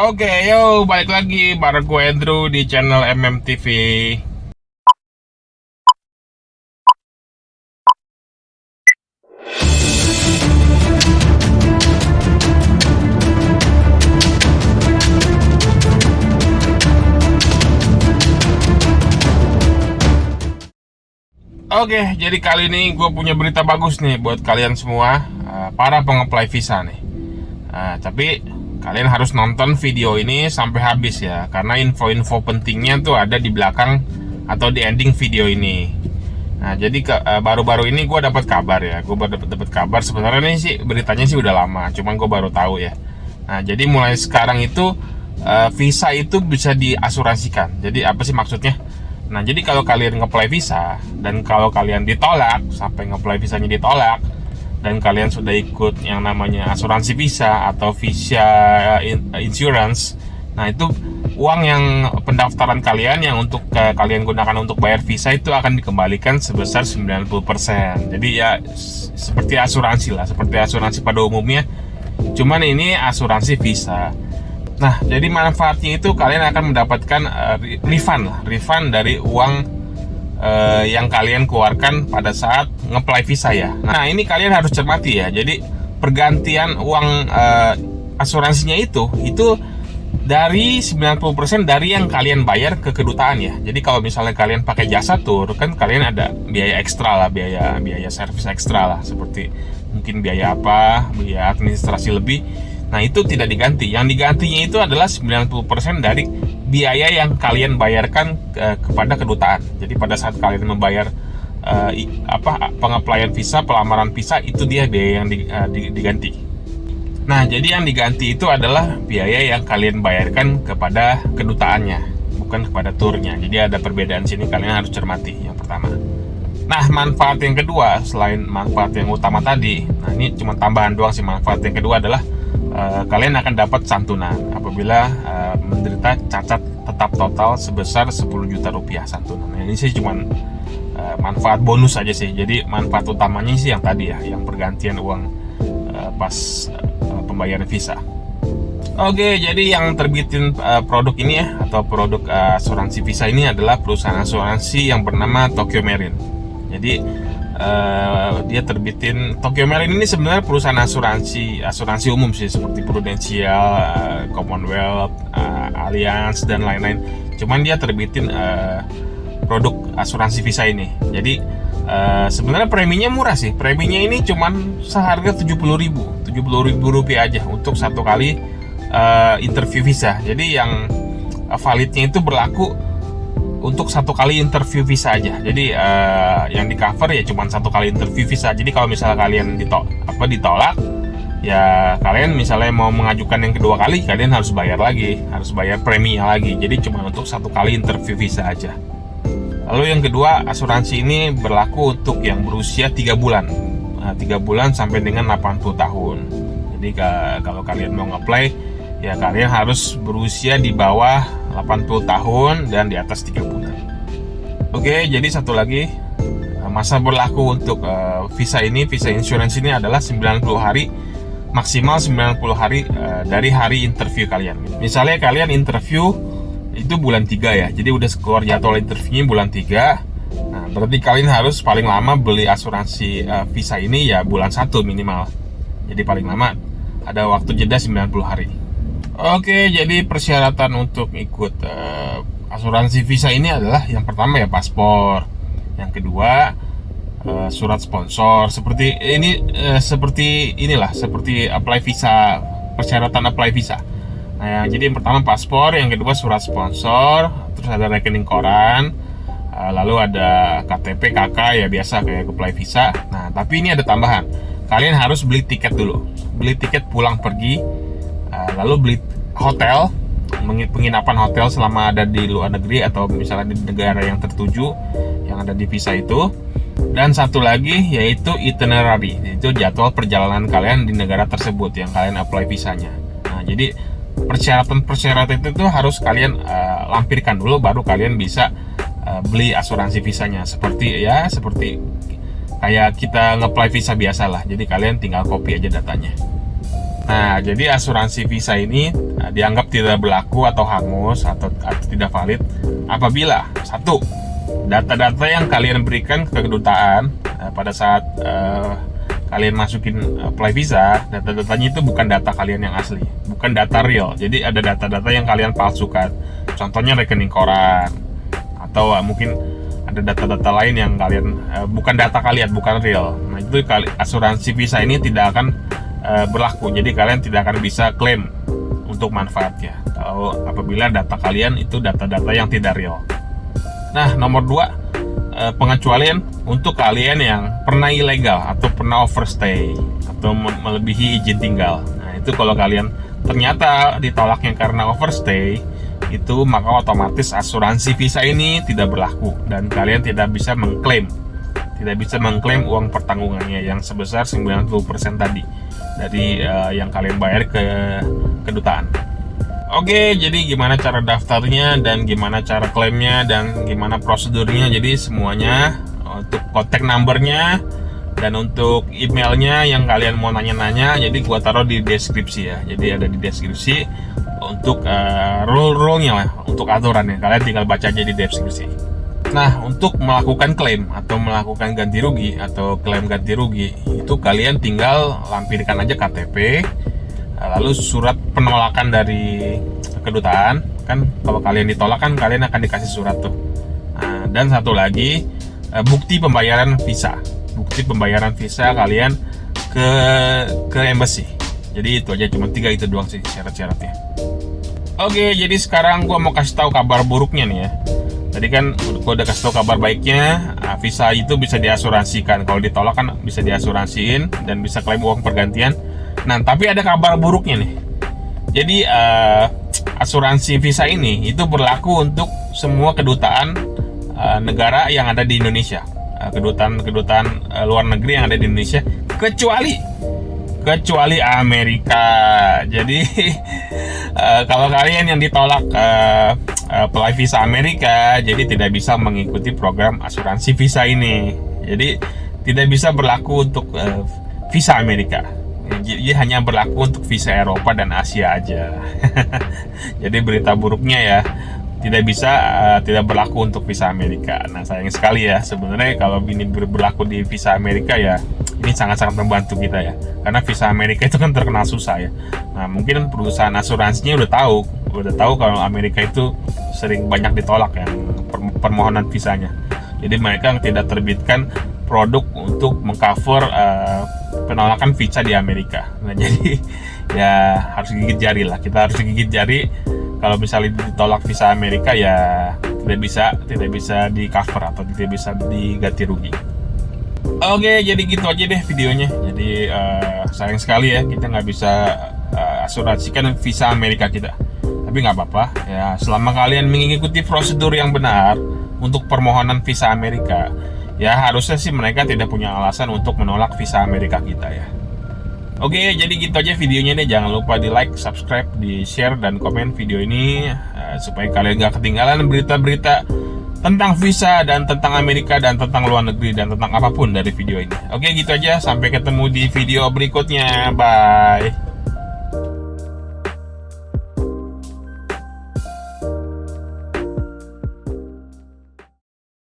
Oke, yo balik lagi bareng gue Andrew di channel MMTV. Oke, jadi kali ini gue punya berita bagus nih buat kalian semua, para pengapply visa nih. Tapi kalian harus nonton video ini sampai habis ya, karena info-info pentingnya tuh ada di belakang atau di ending video ini. Nah, jadi baru-baru ini gue dapat kabar ya, gue baru dapat kabar. Sebenarnya ini sih beritanya sih udah lama, cuman gue baru tahu ya. Nah, jadi mulai sekarang itu visa itu bisa diasuransikan. Jadi apa sih maksudnya? Nah, jadi kalau kalian nge-apply visa dan kalau kalian ditolak, sampai nge-apply visanya ditolak, dan kalian sudah ikut yang namanya asuransi visa atau visa insurance, nah itu uang yang pendaftaran kalian yang untuk kalian gunakan untuk bayar visa itu akan dikembalikan sebesar 90%. Jadi ya seperti asuransi lah, seperti asuransi pada umumnya, cuman ini asuransi visa. Nah, jadi manfaatnya itu kalian akan mendapatkan refund dari uang yang kalian keluarkan pada saat nge-apply visa ya. Nah, ini kalian harus cermati ya. Jadi pergantian uang asuransinya itu dari 90% dari yang kalian bayar ke kedutaan ya. Jadi kalau misalnya kalian pakai jasa tur, kan kalian ada biaya ekstra lah, biaya servis ekstra lah, seperti mungkin biaya biaya administrasi lebih. Nah, itu tidak diganti. Yang digantinya itu adalah 90% dari biaya yang kalian bayarkan kepada kedutaan. Jadi pada saat kalian membayar pengapply visa, pelamaran visa, itu dia biaya yang diganti. Nah, jadi yang diganti itu adalah biaya yang kalian bayarkan kepada kedutaannya, bukan kepada turnya. Jadi ada perbedaan sini, kalian harus cermati yang pertama. Nah, manfaat yang kedua selain manfaat yang utama tadi, nah ini cuma tambahan doang sih. Manfaat yang kedua adalah kalian akan dapat santunan apabila menderita cacat tetap total sebesar 10 juta rupiah santunan. Nah, ini sih cuma manfaat bonus aja sih. Jadi manfaat utamanya sih yang tadi ya, yang pergantian uang pas pembayaran visa. Oke, jadi yang terbitin produk ini ya, atau produk asuransi visa ini adalah perusahaan asuransi yang bernama Tokio Marine. Jadi dia terbitin Tokio Marine ini sebenarnya perusahaan asuransi umum sih, seperti Prudential, Commonwealth, Allianz dan lain-lain. Cuman dia terbitin produk asuransi visa ini. Jadi sebenarnya preminya murah sih. Preminya ini cuman seharga 70.000 rupiah aja untuk satu kali interview visa. Jadi yang validnya itu berlaku untuk satu kali interview visa aja. Jadi yang di cover ya cuma satu kali interview visa. Jadi kalau misalnya kalian ditolak, ya kalian misalnya mau mengajukan yang kedua kali, kalian harus bayar lagi, harus bayar preminya lagi. Jadi cuma untuk satu kali interview visa aja. Lalu yang kedua, asuransi ini berlaku untuk yang berusia 3 bulan. 3 bulan sampai dengan 80 tahun. Jadi kalau kalian mau nge-apply, ya kalian harus berusia di bawah 80 tahun dan di atas 3 bulan. Oke, jadi satu lagi, masa berlaku untuk visa insurance ini adalah 90 hari, maksimal 90 hari dari hari interview kalian. Misalnya kalian interview itu bulan 3 ya, jadi udah keluar jadwal interviewnya bulan 3. Nah, berarti kalian harus paling lama beli asuransi visa ini ya bulan 1 minimal. Jadi paling lama ada waktu jeda 90 hari. Oke, jadi persyaratan untuk ikut asuransi visa ini adalah yang pertama ya paspor, yang kedua surat sponsor. Seperti apply visa, persyaratan apply visa. Nah, jadi yang pertama paspor, yang kedua surat sponsor, terus ada rekening koran, lalu ada KTP, KK ya biasa kayak apply visa. Nah, tapi ini ada tambahan. Kalian harus beli tiket dulu, beli tiket pulang pergi. Lalu beli hotel, penginapan hotel selama ada di luar negeri atau misalnya di negara yang tertuju yang ada di visa itu. Dan satu lagi yaitu itinerary, itu jadwal perjalanan kalian di negara tersebut yang kalian apply visanya. Nah, jadi persyaratan itu harus kalian lampirkan dulu, baru kalian bisa beli asuransi visanya. Seperti kayak kita nge-apply visa biasa lah. Jadi kalian tinggal copy aja datanya. Nah, jadi asuransi visa ini dianggap tidak berlaku atau hangus atau tidak valid apabila satu, data-data yang kalian berikan ke kedutaan pada saat kalian masukin apply visa, data-datanya itu bukan data kalian yang asli, bukan data real. Jadi ada data-data yang kalian palsukan, contohnya rekening koran, atau mungkin ada data-data lain yang kalian bukan data kalian, bukan real. Nah itu asuransi visa ini tidak akan berlaku, jadi kalian tidak akan bisa klaim untuk manfaatnya kalau apabila data kalian itu data-data yang tidak real. Nah nomor 2, pengecualian untuk kalian yang pernah ilegal atau pernah overstay atau melebihi izin tinggal. Nah itu kalau kalian ternyata ditolaknya karena overstay, itu maka otomatis asuransi visa ini tidak berlaku dan kalian tidak bisa mengklaim uang pertanggungannya yang sebesar 90% tadi dari yang kalian bayar ke kedutaan. Oke, jadi gimana cara daftarnya dan gimana cara klaimnya dan gimana prosedurnya. Jadi semuanya untuk kontak numbernya dan untuk emailnya yang kalian mau nanya-nanya, jadi gua taruh di deskripsi ya. Jadi ada di deskripsi untuk rule-rule-nya lah, untuk aturannya. Kalian tinggal baca aja di deskripsi. Nah, untuk melakukan klaim atau melakukan ganti rugi atau klaim ganti rugi, itu kalian tinggal lampirkan aja KTP, lalu surat penolakan dari kedutaan. Kan kalau kalian ditolak kan kalian akan dikasih surat tuh. Nah, dan satu lagi, bukti pembayaran visa. Bukti pembayaran visa kalian ke embassy. Jadi itu aja, cuma 3 itu doang sih syarat-syaratnya. Oke, jadi sekarang gua mau kasih tahu kabar buruknya nih ya. Tadi kan gua udah kasih tahu kabar baiknya, visa itu bisa diasuransikan. Kalau ditolak kan bisa diasuransiin dan bisa klaim uang pergantian. Nah, tapi ada kabar buruknya nih. Jadi asuransi visa ini itu berlaku untuk semua kedutaan negara yang ada di Indonesia. Kedutaan luar negeri yang ada di Indonesia kecuali Amerika. Jadi kalau kalian yang ditolak apply visa Amerika, jadi tidak bisa mengikuti program asuransi visa ini. Jadi tidak bisa berlaku untuk visa Amerika. Jadi hanya berlaku untuk visa Eropa dan Asia aja. Jadi berita buruknya ya, tidak berlaku untuk visa Amerika. Nah sayang sekali ya, sebenarnya kalau ini berlaku di visa Amerika ya, ini sangat-sangat membantu kita ya, karena visa Amerika itu kan terkenal susah ya. Nah mungkin perusahaan asuransinya udah tahu kalau Amerika itu sering banyak ditolak ya permohonan visanya. Jadi mereka tidak terbitkan produk untuk mengcover penolakan visa di Amerika. Nah jadi ya harus gigit jari lah, kita harus gigit jari. Kalau misalnya ditolak visa Amerika ya tidak bisa di cover atau tidak bisa diganti rugi. Oke, jadi gitu aja deh videonya. Jadi sayang sekali ya kita nggak bisa asuransikan visa Amerika kita. Tapi nggak apa-apa ya, selama kalian mengikuti prosedur yang benar untuk permohonan visa Amerika, ya harusnya sih mereka tidak punya alasan untuk menolak visa Amerika kita ya. Oke, jadi gitu aja videonya deh. Jangan lupa di like, subscribe, di share, dan komen video ini supaya kalian gak ketinggalan berita-berita tentang visa dan tentang Amerika dan tentang luar negeri dan tentang apapun dari video ini. Oke, gitu aja. Sampai ketemu di video berikutnya. Bye.